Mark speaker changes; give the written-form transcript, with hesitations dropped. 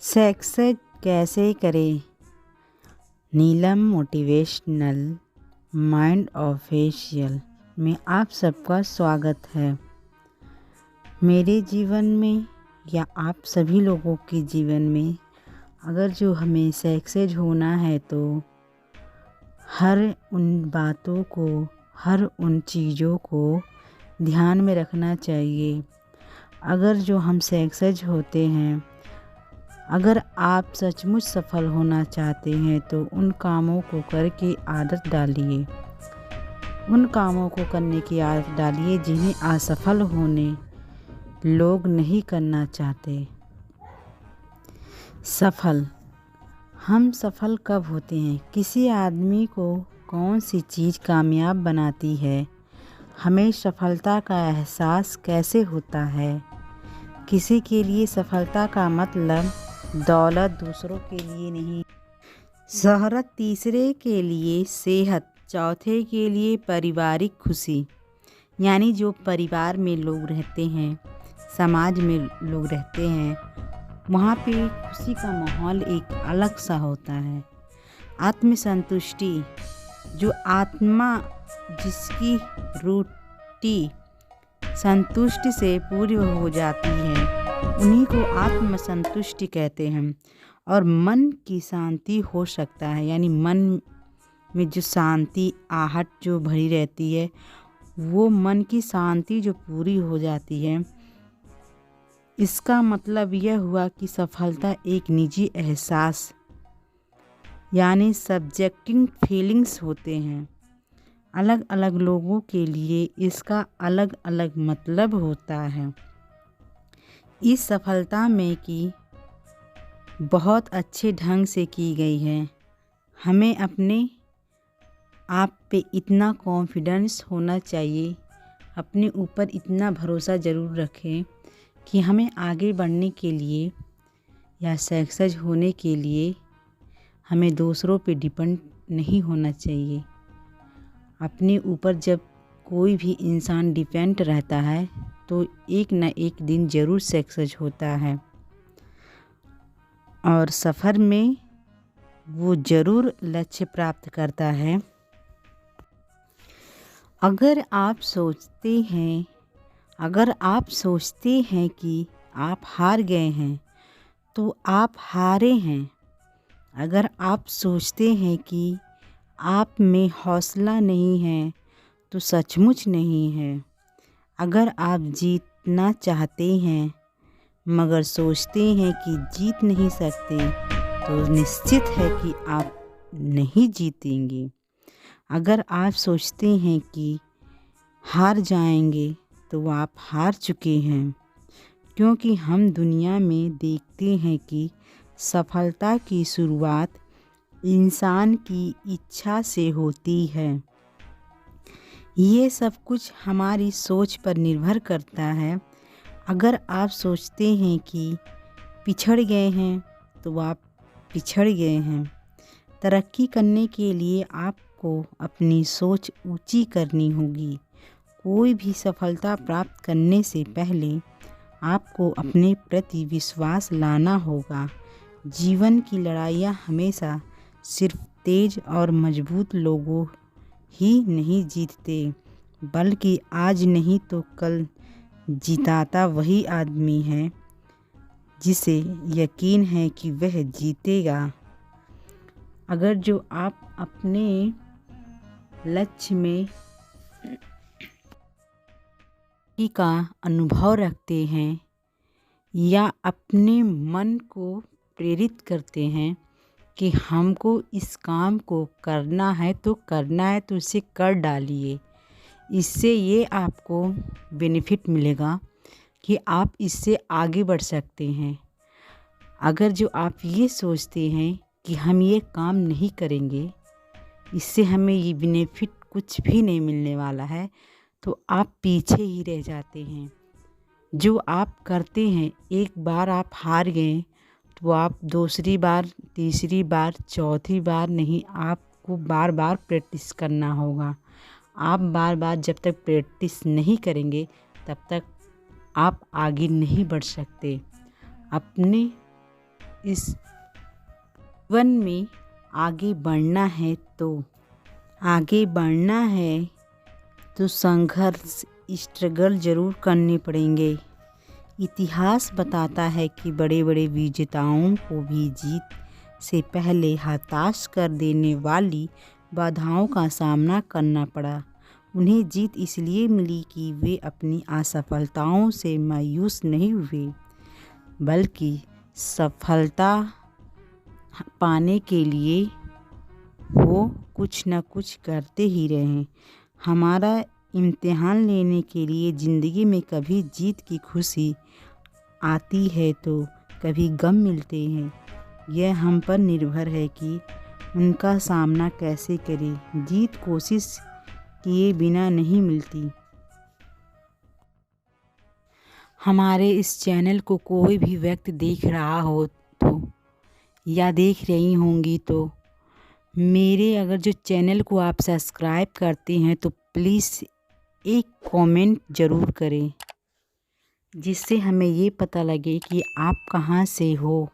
Speaker 1: Success कैसे करें। नीलम motivational mind official में आप सबका स्वागत है। मेरे जीवन में या आप सभी लोगों के जीवन में अगर जो हमें सक्सेस होना है तो हर उन बातों को, हर उन चीज़ों को ध्यान में रखना चाहिए। अगर जो हम सक्सेस होते हैं, अगर आप सचमुच सफल होना चाहते हैं तो उन कामों को करके आदत डालिए। उन कामों को करने की आदत डालिए जिन्हें असफल होने लोग नहीं करना चाहते। सफल, हम सफल कब होते हैं? किसी आदमी को कौन सी चीज़ कामयाब बनाती है? हमें सफलता का एहसास कैसे होता है? किसी के लिए सफलता का मतलब दौलत, दूसरों के लिए नहीं शोहरत, तीसरे के लिए सेहत, चौथे के लिए पारिवारिक खुशी। यानी जो परिवार में लोग रहते हैं, समाज में लोग रहते हैं, वहाँ पे खुशी का माहौल एक अलग सा होता है। आत्मसंतुष्टि, जो आत्मा जिसकी रोटी संतुष्टि से पूरी हो जाती है उन्हीं को आत्मसंतुष्टि कहते हैं। और मन की शांति हो सकता है, यानी मन में जो शांति, आहट जो भरी रहती है, वो मन की शांति जो पूरी हो जाती है, इसका मतलब यह हुआ कि सफलता एक निजी एहसास यानी सब्जेक्टिव फीलिंग्स होते हैं। अलग अलग लोगों के लिए इसका अलग अलग मतलब होता है। इस सफलता में कि बहुत अच्छे ढंग से की गई है। हमें अपने आप पे इतना कॉन्फिडेंस होना चाहिए, अपने ऊपर इतना भरोसा ज़रूर रखें कि हमें आगे बढ़ने के लिए या सक्सेस होने के लिए हमें दूसरों पे डिपेंड नहीं होना चाहिए। अपने ऊपर जब कोई भी इंसान डिपेंड रहता है तो एक न एक दिन ज़रूर सक्सेस होता है और सफ़र में वो ज़रूर लक्ष्य प्राप्त करता है। अगर आप सोचते हैं कि आप हार गए हैं तो आप हारे हैं। अगर आप सोचते हैं कि आप में हौसला नहीं है तो सचमुच नहीं है। अगर आप जीतना चाहते हैं मगर सोचते हैं कि जीत नहीं सकते तो निश्चित है कि आप नहीं जीतेंगे। अगर आप सोचते हैं कि हार जाएंगे तो आप हार चुके हैं, क्योंकि हम दुनिया में देखते हैं कि सफलता की शुरुआत इंसान की इच्छा से होती है। ये सब कुछ हमारी सोच पर निर्भर करता है। अगर आप सोचते हैं कि पिछड़ गए हैं तो आप पिछड़ गए हैं। तरक्की करने के लिए आपको अपनी सोच ऊंची करनी होगी। कोई भी सफलता प्राप्त करने से पहले आपको अपने प्रति विश्वास लाना होगा। जीवन की लड़ाइयाँ हमेशा सिर्फ तेज और मजबूत लोगों ही नहीं जीतते, बल्कि आज नहीं तो कल जिताता वही आदमी है जिसे यकीन है कि वह जीतेगा। अगर जो आप अपने लक्ष्य में का अनुभव रखते हैं या अपने मन को प्रेरित करते हैं कि हमको इस काम को करना है तो उसे कर डालिए। इससे ये आपको बेनिफिट मिलेगा कि आप इससे आगे बढ़ सकते हैं। अगर जो आप ये सोचते हैं कि हम ये काम नहीं करेंगे, इससे हमें ये बेनिफिट कुछ भी नहीं मिलने वाला है, तो आप पीछे ही रह जाते हैं। जो आप करते हैं, एक बार आप हार गए तो आप दूसरी बार, तीसरी बार, चौथी बार नहीं, आपको बार बार प्रैक्टिस करना होगा। आप बार बार जब तक प्रैक्टिस नहीं करेंगे तब तक आप आगे नहीं बढ़ सकते। अपने इस जीवन में आगे बढ़ना है तो संघर्ष स्ट्रगल ज़रूर करने पड़ेंगे। इतिहास बताता है कि बड़े बड़े विजेताओं को भी जीत से पहले हताश कर देने वाली बाधाओं का सामना करना पड़ा। उन्हें जीत इसलिए मिली कि वे अपनी असफलताओं से मायूस नहीं हुए, बल्कि सफलता पाने के लिए वो कुछ न कुछ करते ही रहे। हमारा इम्तिहान लेने के लिए ज़िंदगी में कभी जीत की खुशी आती है तो कभी गम मिलते हैं। यह हम पर निर्भर है कि उनका सामना कैसे करें। जीत कोशिश किए बिना नहीं मिलती। हमारे इस चैनल को कोई भी व्यक्ति देख रहा हो तो या देख रही होंगी तो मेरे अगर जो चैनल को आप सब्सक्राइब करते हैं तो प्लीज़ एक कमेंट ज़रूर करें, जिससे हमें ये पता लगे कि आप कहाँ से हो।